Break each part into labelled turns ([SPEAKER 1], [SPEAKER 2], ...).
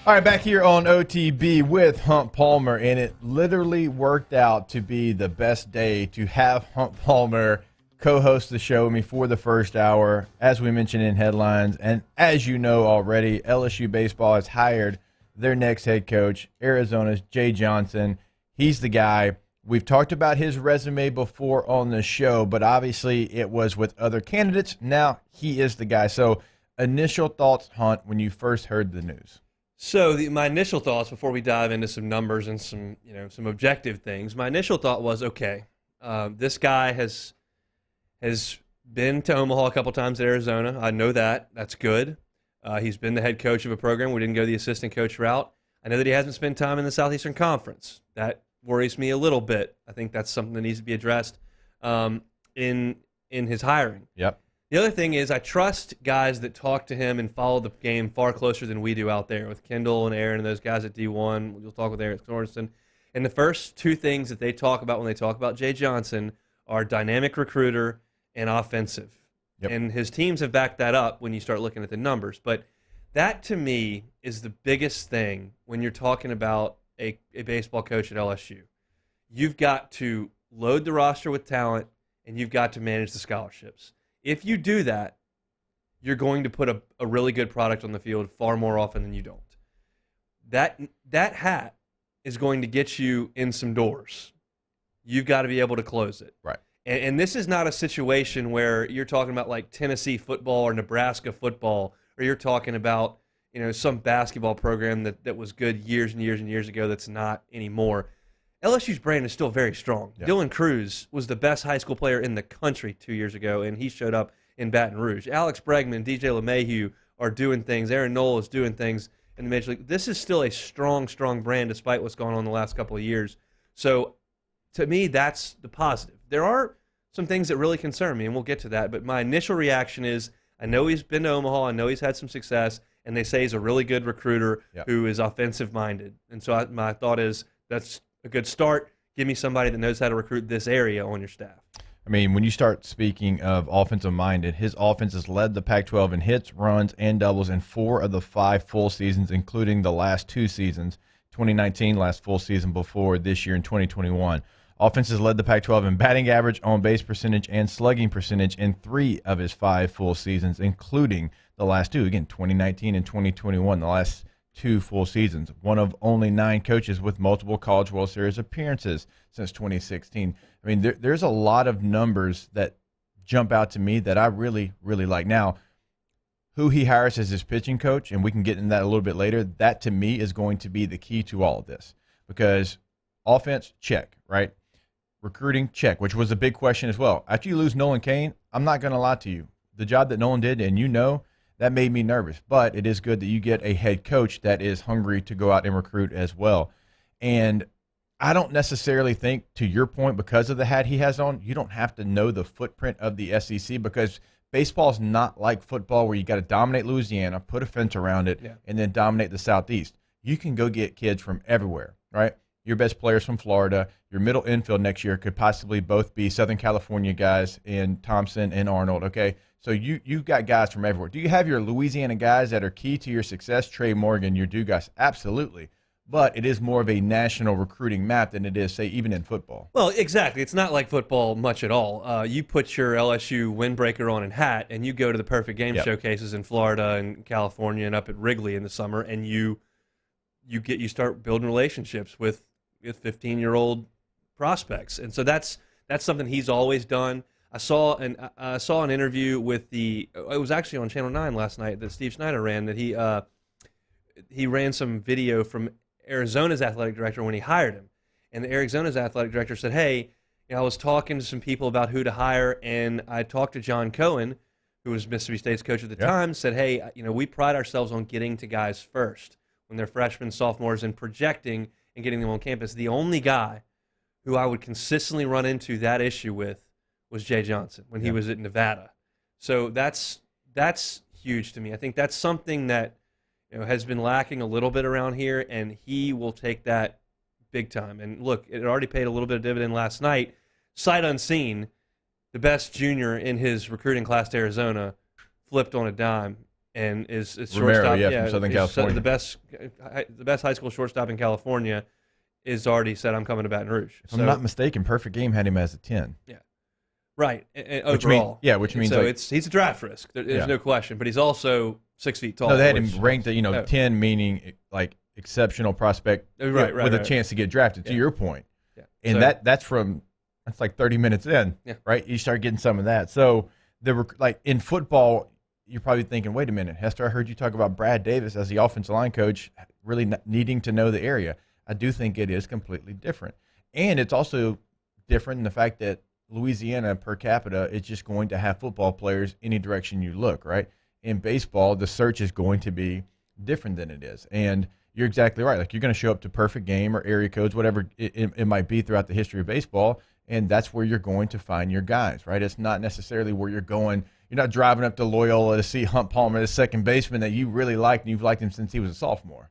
[SPEAKER 1] All right, back here on OTB with Hunt Palmer, and it literally worked out to be the best day to have Hunt Palmer co-host the show with me for the first hour, as we mentioned in headlines. And as you know already, LSU Baseball has hired their next head coach, Arizona's Jay Johnson. He's the guy. We've talked about his resume before on the show, but obviously it was with other candidates. Now he is the guy. So initial thoughts, Hunt, when you first heard the news?
[SPEAKER 2] So my initial thoughts before we dive into some numbers and some objective things, my initial thought was, okay, this guy has been to Omaha a couple times at Arizona. I know that. That's good. He's been the head coach of a program. We didn't go the assistant coach route. I know that he hasn't spent time in the Southeastern Conference. That worries me a little bit. I think that's something that needs to be addressed in his hiring.
[SPEAKER 1] Yep.
[SPEAKER 2] The other thing is I trust guys that talk to him and follow the game far closer than we do out there with Kendall and Aaron and those guys at D1. You'll talk with Eric Sorensen. And the first two things that they talk about when they talk about Jay Johnson are dynamic recruiter and offensive.
[SPEAKER 1] Yep.
[SPEAKER 2] And his teams have backed that up when you start looking at the numbers. But that, to me, is the biggest thing when you're talking about a baseball coach at LSU. You've got to load the roster with talent, and you've got to manage the scholarships. If you do that, you're going to put a really good product on the field far more often than you don't. That hat is going to get you in some doors. You've got to be able to close it.
[SPEAKER 1] Right.
[SPEAKER 2] And this is not a situation where you're talking about like Tennessee football or Nebraska football, or you're talking about some basketball program that was good years and years and years ago that's not anymore. LSU's brand is still very strong.
[SPEAKER 1] Yep.
[SPEAKER 2] Dylan Cruz was the best high school player in the country 2 years ago, and he showed up in Baton Rouge. Alex Bregman, DJ LeMahieu are doing things. Aaron Noel is doing things in the Major League. This is still a strong, strong brand despite what's gone on in the last couple of years. So, to me, that's the positive. There are some things that really concern me, and we'll get to that. But my initial reaction is, I know he's been to Omaha. I know he's had some success, and they say he's a really good recruiter who is offensive-minded. And so my thought is that's a good start. Give me somebody that knows how to recruit this area on your staff.
[SPEAKER 1] I mean, when you start speaking of offensive-minded, his offense has led the Pac-12 in hits, runs, and doubles in 4 of the 5 full seasons, including the last 2 seasons, 2019, last full season before this year in 2021. Offense has led the Pac-12 in batting average, on-base percentage, and slugging percentage in 3 of his 5 full seasons, including the last 2, again, 2019 and 2021, the last 2 full seasons. One of only 9 coaches with multiple College World Series appearances since 2016. I mean, there's a lot of numbers that jump out to me that I really, really like. Now, who he hires as his pitching coach, and we can get into that a little bit later, that to me is going to be the key to all of this. Because offense, check, right? Recruiting, check, which was a big question as well. After you lose Nolan Cain, I'm not going to lie to you. The job that Nolan did, and that made me nervous. But it is good that you get a head coach that is hungry to go out and recruit as well. And I don't necessarily think, to your point, because of the hat he has on, you don't have to know the footprint of the SEC, because baseball is not like football where you got to dominate Louisiana, put a fence around it, and then dominate the Southeast. You can go get kids from everywhere, right? Your best players from Florida. Your middle infield next year could possibly both be Southern California guys in Thompson and Arnold, okay? So you've got guys from everywhere. Do you have your Louisiana guys that are key to your success? Trey Morgan, your Duke guys, absolutely. But it is more of a national recruiting map than it is, say, even in football.
[SPEAKER 2] Well, exactly. It's not like football much at all. You put your LSU windbreaker on and hat, and you go to the Perfect Game showcases in Florida and California and up at Wrigley in the summer, and you start building relationships with 15-year-old prospects, and so that's something he's always done. I saw an interview with it was actually on Channel 9 last night that Steve Snyder ran, that he ran some video from Arizona's athletic director when he hired him, and the Arizona's athletic director said, hey, I was talking to some people about who to hire, and I talked to John Cohen, who was Mississippi State's coach at the time, said, hey, we pride ourselves on getting to guys first when they're freshmen, sophomores, and projecting and getting them on campus. The only guy who I would consistently run into that issue with was Jay Johnson when he was at Nevada. So that's huge to me. I think that's something that has been lacking a little bit around here, and he will take that big time. And look, it already paid a little bit of dividend last night. Sight unseen, the best junior in his recruiting class to Arizona flipped on a dime and is
[SPEAKER 1] Romero,
[SPEAKER 2] shortstop.
[SPEAKER 1] from Southern California.
[SPEAKER 2] The best high school shortstop in California is already said, I'm coming to Baton Rouge.
[SPEAKER 1] If I'm not mistaken, Perfect Game had him as a 10.
[SPEAKER 2] Yeah. Right. And overall.
[SPEAKER 1] Which means
[SPEAKER 2] so he's a draft risk. There's no question. But he's also 6 feet tall.
[SPEAKER 1] No, they had him ranked at 10, meaning like exceptional prospect with a chance to get drafted, to your point. Yeah. And that's like 30 minutes in, right? You start getting some of that. So like in football, you're probably thinking, wait a minute, Hester, I heard you talk about Brad Davis as the offensive line coach really needing to know the area. I do think it is completely different. And it's also different in the fact that Louisiana per capita is just going to have football players any direction you look, right? In baseball, the search is going to be different than it is. And you're exactly right. Like, you're going to show up to Perfect Game or area codes, whatever it might be throughout the history of baseball, and that's where you're going to find your guys, right? It's not necessarily where you're going. You're not driving up to Loyola to see Hunt Palmer, the second baseman that you really liked, and you've liked him since he was a sophomore.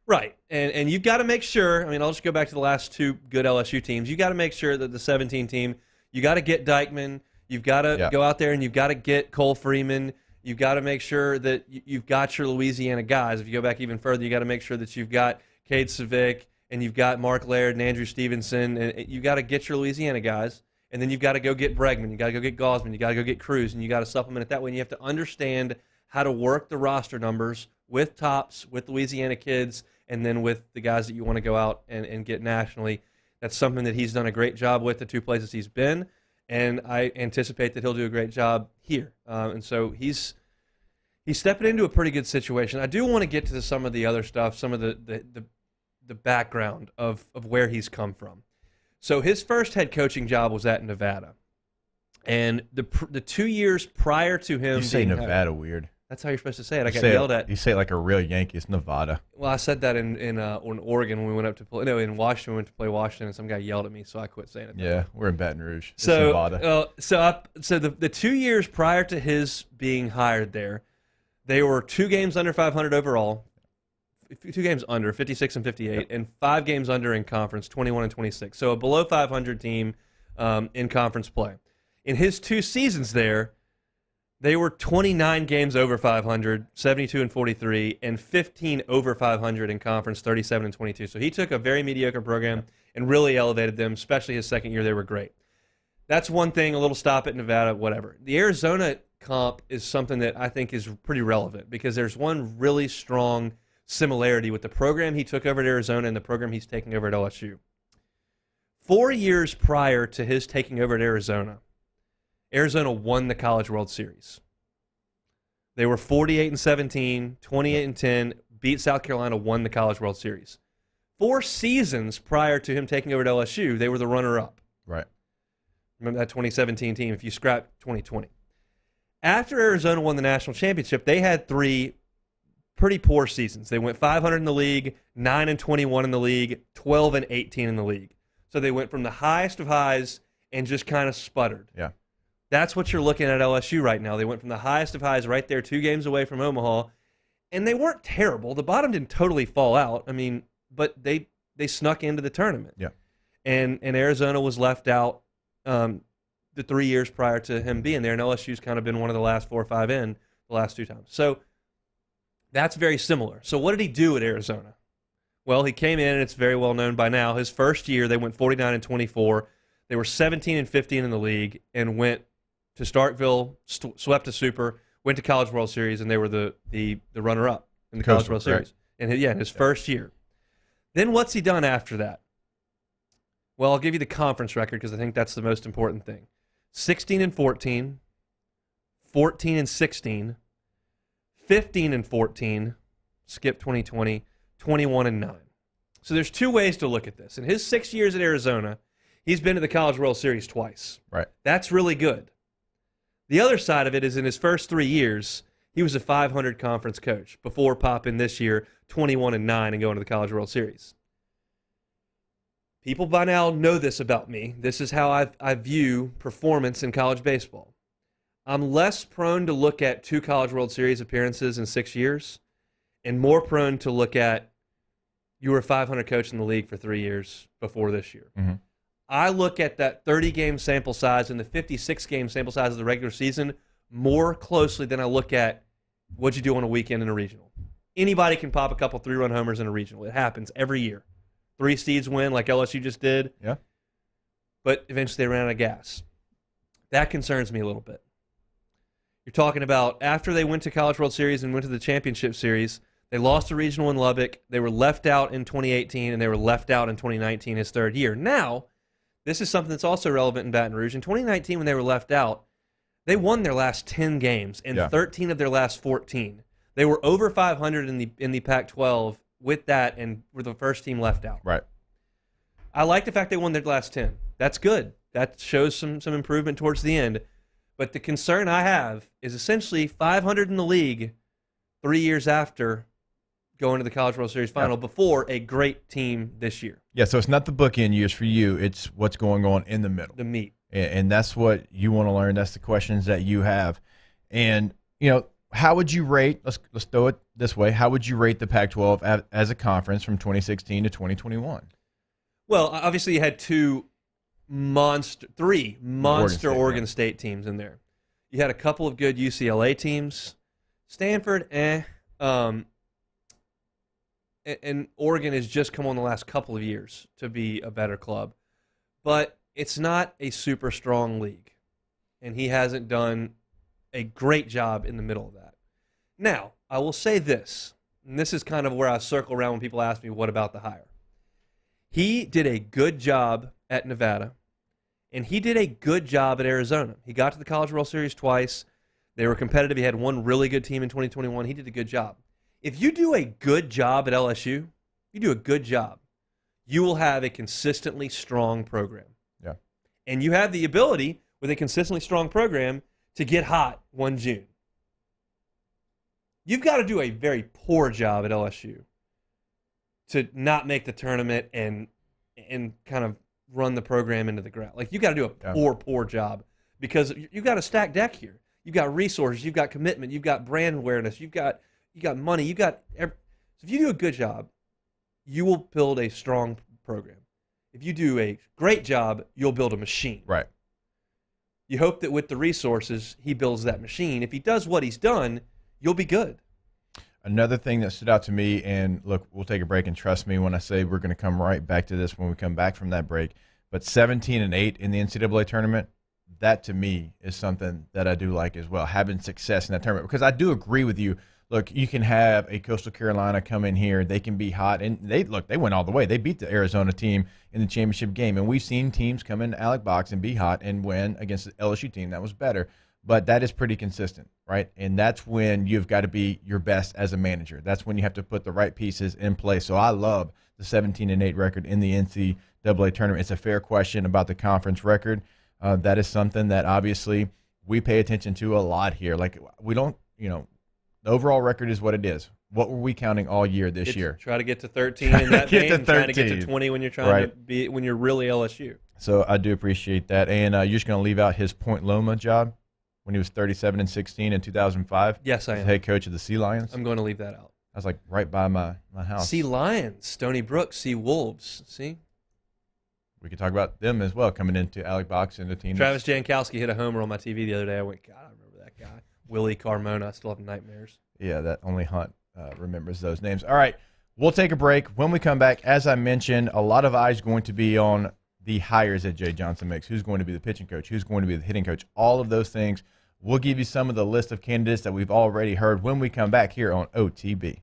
[SPEAKER 2] Right. And you've got to make sure, I'll just go back to the last two good LSU teams. You've got to make sure that the 17 team, you got to get Dykeman. You've got to go out there and you've got to get Cole Freeman. You've got to make sure that you've got your Louisiana guys. If you go back even further, you got to make sure that you've got Cade Savick and you've got Mark Laird and Andrew Stevenson. And you've got to get your Louisiana guys. And then you've got to go get Bregman. You've got to go get Gosman. You've got to go get Cruz. And you've got to supplement it that way. And you have to understand how to work the roster numbers with tops, with Louisiana kids, and then with the guys that you want to go out and get nationally. That's something that he's done a great job with the two places he's been, and I anticipate that he'll do a great job here. And so he's stepping into a pretty good situation. I do want to get to some of the other stuff, some of the background of where he's come from. So his first head coaching job was at Nevada, and the 2 years prior to him,
[SPEAKER 1] you say Nevada weird.
[SPEAKER 2] That's how you're supposed to say it. I got yelled at.
[SPEAKER 1] You say it like a real Yankee. It's Nevada.
[SPEAKER 2] Well, I said that in Oregon when we went up to play. No, in Washington, we went to play Washington, and some guy yelled at me, so I quit saying it.
[SPEAKER 1] Yeah, we're in Baton Rouge. It's Nevada.
[SPEAKER 2] So the 2 years prior to his being hired there, they were 2 games under 500 overall, 2 games under, 56 and 58, and 5 games under in conference, 21 and 26. So a below 500 team in conference play. In his 2 seasons there, they were 29 games over 500, 72 and 43, and 15 over 500 in conference, 37 and 22. So he took a very mediocre program and really elevated them, especially his second year. They were great. That's one thing, a little stop at Nevada, whatever. The Arizona comp is something that I think is pretty relevant because there's one really strong similarity with the program he took over at Arizona and the program he's taking over at LSU. 4 years prior to his taking over at Arizona won the College World Series. They were 48 and 17, 28 and 10, beat South Carolina, won the College World Series. 4 seasons prior to him taking over at LSU, they were the runner-up.
[SPEAKER 1] Right.
[SPEAKER 2] Remember that 2017 team, if you scrap 2020. After Arizona won the national championship, they had 3 pretty poor seasons. They went 500 in the league, 9 and 21 in the league, 12 and 18 in the league. So they went from the highest of highs and just kind of sputtered.
[SPEAKER 1] Yeah.
[SPEAKER 2] That's what you're looking at LSU right now. They went from the highest of highs right there, 2 games away from Omaha, and they weren't terrible. The bottom didn't totally fall out. But they snuck into the tournament.
[SPEAKER 1] Yeah.
[SPEAKER 2] And Arizona was left out the 3 years prior to him being there, and LSU's kind of been one of the last 4 or 5 in the last 2 times. So that's very similar. So what did he do at Arizona? Well, he came in, and it's very well known by now. His first year, they went 49 and 24. They were 17 and 15 in the league and went to Starkville, swept a Super, went to College World Series, and they were the runner-up in the College World Series. And in his first year. Then what's he done after that? Well, I'll give you the conference record because I think that's the most important thing. 16 and 14, 14 and 16, 15 and 14, skip 2020, 21 and 9. So there's 2 ways to look at this. In his 6 years at Arizona, he's been to the College World Series twice.
[SPEAKER 1] Right.
[SPEAKER 2] That's really good. The other side of it is in his first 3 years, he was a 500 conference coach before popping this year 21 and 9 and going to the College World Series. People by now know this about me. This is how I view performance in college baseball. I'm less prone to look at 2 College World Series appearances in 6 years and more prone to look at you were a 500 coach in the league for 3 years before this year.
[SPEAKER 1] Mm-hmm.
[SPEAKER 2] I look at that 30-game sample size and the 56-game sample size of the regular season more closely than I look at What'd you do on a weekend in a regional? Anybody can pop a couple 3-run homers in a regional. It happens every year. 3 seeds win like LSU just did.
[SPEAKER 1] Yeah.
[SPEAKER 2] But eventually they ran out of gas. That concerns me a little bit. You're talking about after they went to College World Series and went to the championship series, they lost a regional in Lubbock. They were left out in 2018, and they were left out in 2019, his third year. Now, this is something that's also relevant in Baton Rouge. In 2019, when they were left out, they won their last 10 games and 13 of their last 14. They were over 500 in the Pac-12 with that, and were the first team left out.
[SPEAKER 1] Right.
[SPEAKER 2] I like the fact they won their last 10. That's good. That shows some improvement towards the end. But the concern I have is essentially 500 in the league 3 years after going to the College World Series final before a great team this year.
[SPEAKER 1] Yeah, so it's not the bookend years for you. It's what's going on in the middle.
[SPEAKER 2] The meat.
[SPEAKER 1] And that's what you want to learn. That's the questions that you have. And, how would you rate, let's throw it this way, how would you rate the Pac-12 as a conference from 2016 to 2021?
[SPEAKER 2] Well, obviously you had three monster Oregon State teams in there. You had a couple of good UCLA teams. Stanford, and Oregon has just come on the last couple of years to be a better club. But it's not a super strong league. And he hasn't done a great job in the middle of that. Now, I will say this, and this is kind of where I circle around when people ask me, what about the hire? He did a good job at Nevada, and he did a good job at Arizona. He got to the College World Series twice. They were competitive. He had one really good team in 2021. He did a good job. If you do a good job at LSU, you do a good job, you will have a consistently strong program.
[SPEAKER 1] Yeah.
[SPEAKER 2] And you have the ability, with a consistently strong program, to get hot one June. You've got to do a very poor job at LSU to not make the tournament and kind of run the program into the ground. Like, you got to do a poor job, because you've got a stacked deck here. You've got resources, you've got commitment, you've got brand awareness, you've got money, so if you do a good job, you will build a strong program. If you do a great job, you'll build a machine.
[SPEAKER 1] Right.
[SPEAKER 2] You hope that with the resources, he builds that machine. If he does what he's done, you'll be good.
[SPEAKER 1] Another thing that stood out to me, and look, we'll take a break, and trust me when I say we're going to come right back to this when we come back from that break, but 17-8 in the NCAA tournament, that to me is something that I do like as well, having success in that tournament, because I do agree with you. Look, you can have a Coastal Carolina come in here, they can be hot, and they went all the way. They beat the Arizona team in the championship game, and we've seen teams come into Alec Box and be hot and win against the LSU team that was better. But that is pretty consistent, right? And that's when you've got to be your best as a manager. That's when you have to put the right pieces in place. So I love the 17-8 record in the NCAA tournament. It's a fair question about the conference record. That is something that obviously we pay attention to a lot here. Like, we don't, the overall record is what it is. What were we counting all year this year?
[SPEAKER 2] Try to get to 13 in that game, trying to get to 20 when you're trying to be, when you're really LSU.
[SPEAKER 1] So I do appreciate that. And you're just going to leave out his Point Loma job when he was 37-16 in 2005.
[SPEAKER 2] Yes, I am.
[SPEAKER 1] Head coach of the Sea Lions.
[SPEAKER 2] I'm going to leave that out.
[SPEAKER 1] I was like right by my house.
[SPEAKER 2] Sea Lions, Stony Brook, Sea Wolves. See?
[SPEAKER 1] We could talk about them as well, coming into Alec Box and the team.
[SPEAKER 2] Travis Jankowski hit a homer on my TV the other day. I went, God, I remember that guy. Willie Carmona. I still have nightmares.
[SPEAKER 1] Yeah, that only Hunt remembers those names. All right, we'll take a break. When we come back, as I mentioned, a lot of eyes going to be on the hires that Jay Johnson makes. Who's going to be the pitching coach? Who's going to be the hitting coach? All of those things. We'll give you some of the list of candidates that we've already heard when we come back here on OTB.